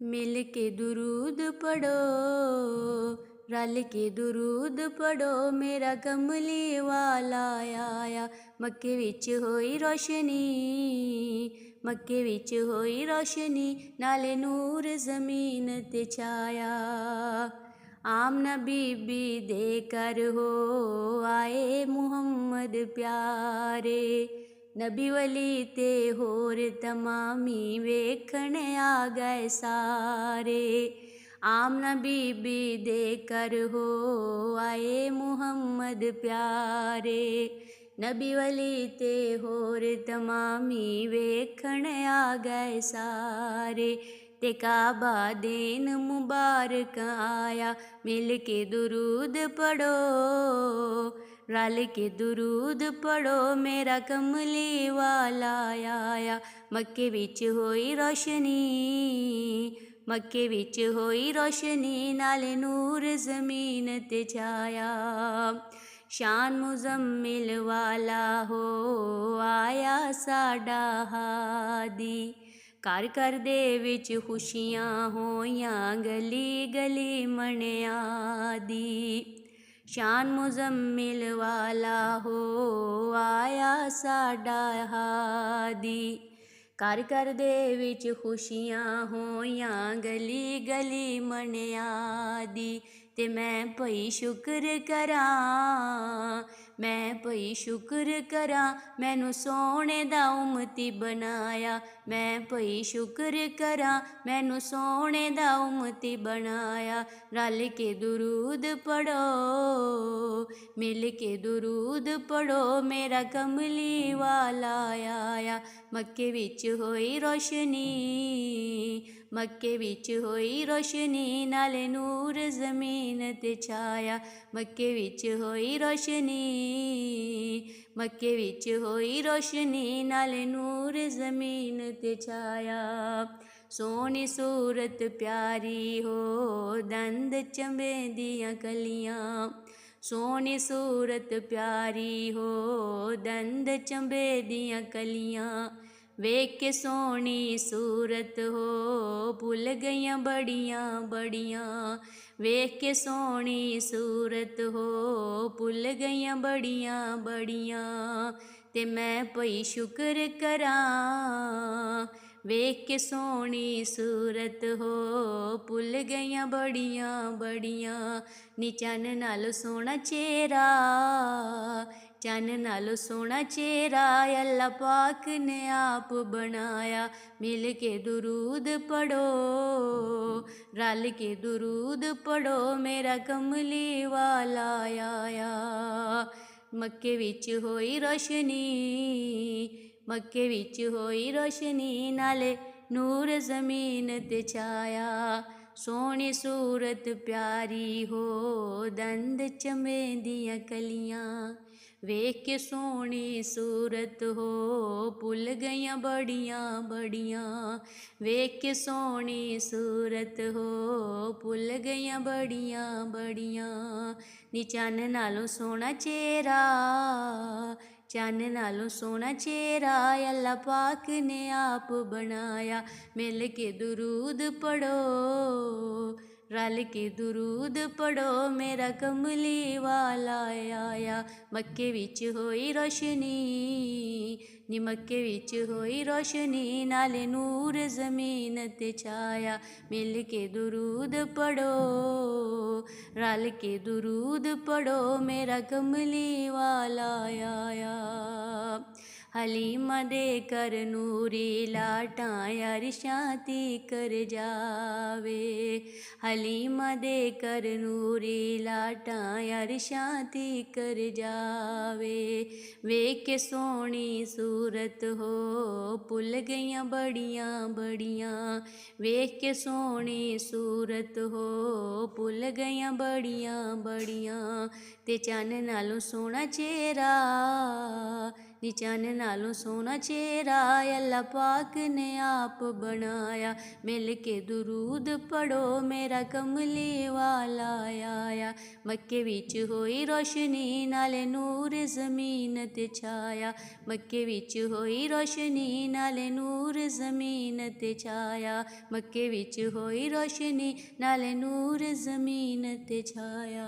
मिल के दुरूद पढ़ो, रल के दुरूद पढ़ो, मेरा कमली वाला आया। मक्के विच होई रोशनी, मक्के विच होई रोशनी, नाले नूर जमीन ते छाया। आमना बीबी दे कर हो आए मुहम्मद प्यारे, नबी वली ते होर तमामी वेखण आ गए सारे। आमना बीबी दे कर हो आए मुहम्मद प्यारे, नबी वली ते होर तमामी वेखण आ गए सारे। ते काबा दिन मुबारक आया, मिल के दुरूद पढ़ो, रल के दुरूद पढ़ो, मेरा कमली वाला आया। मक्के विच होई रोशनी, मक्के विच होई रोशनी, नाले नूर जमीन ते छाया। शान मुजम्मिल वाला हो आया साडा हादी, घर घर दे विच खुशियां होइयां, गली गली मनिया दी। शान मुजम्मिल वाला हो आया साडा हादी, घर घर दे विच खुशियां होइयां, गली गली मनिया दी। ते मैं भई शुक्र करां, मैं भई शुक्र करां, मैनू सोने दा उम्मती बनाया। मैं भई शुक्र करां, मैनू सोने दा उम्मती बनाया। रल के दुरूद पढ़ो, मिल के दुरूद पढ़ो, मेरा कमली वाला आया। मक्के विच होई रोशनी, मक्के विच होई रोशनी, नाले नूर जमीन ते छाया। मक्के विच होई रोशनी, मक्के विच होई रोशनी, नाले नूर जमीन ते छाया। सोहनी सूरत प्यारी हो दंद चंबे दियां कलियां, सोहनी सूरत प्यारी हो दंद चंबे दियां कलियां। वेख के सोहनी सूरत हो भुल गईयां बड़ियां बड़ियां, वेख के सोहनी सूरत हो भुल गईयां बड़ियां बड़ियां। ते मैं भई शुक्र करां, वेख के सोहनी सूरत हो भुल गईयां बड़ियां बड़ियां। नी चन्न नालों सोहना चेहरा, चन्न नालों सोहना चेहरा, अल्लाह पाक ने आप बनाया। मिल के दुरूद पढ़ो, रल के दुरूद पढ़ो, मेरा कमली वाला आया। मक्के विच होई रोशनी, मक्के विच होई रोशनी, नाले नूर जमीन ते छाया। सोहनी सूरत प्यारी हो दंद चंबे दियां कलियां, वेख के सोहनी सूरत हो भुल गईयां बड़ियां बड़ियां। वेख के सोहनी सूरत हो भुल गईयां बड़ियां बड़ियां। नी चन्न नालों सोहना चेहरा, चन्न नालों सोहना चेहरा, अल्लाह पाक ने आप बनाया। मिल के दुरूद पढ़ो, रल के दुरूद पढ़ो, मेरा कमली वाला आया। मक्के विच होई रोशनी, नी मक्के विच होई रोशनी, नाले नूर जमीन ते छाया। मिल के दुरूद पढ़ो, रल के दुरूद पढ़ो, मेरा कमली वाला आया। हलीमा दे कर नूरी लाटां अरशां तीकर जावे, हलीमा दे कर नूरी लाटां अरशां तीकर जावे। वेख के सोहनी सूरत हो भुल गईयां बड़ियां बड़ियां, वेख के सोहनी सूरत हो भुल गईयां बड़ियां बड़ियां। ते चन्न नालों सोहना चेहरा, नी चन्न नालों सोना चेहरा अल्लाह पाक ने आप बनाया। मिल के दुरूद पढ़ो मेरा कमली वाला आया। मक्के विच होई रोशनी नाले नूर ज़मीन ते छाया। मक्के विच होई रोशनी नाले नूर ज़मीन ते छाया। मक्के विच होई रोशनी नाले नूर ज़मीन ते छाया।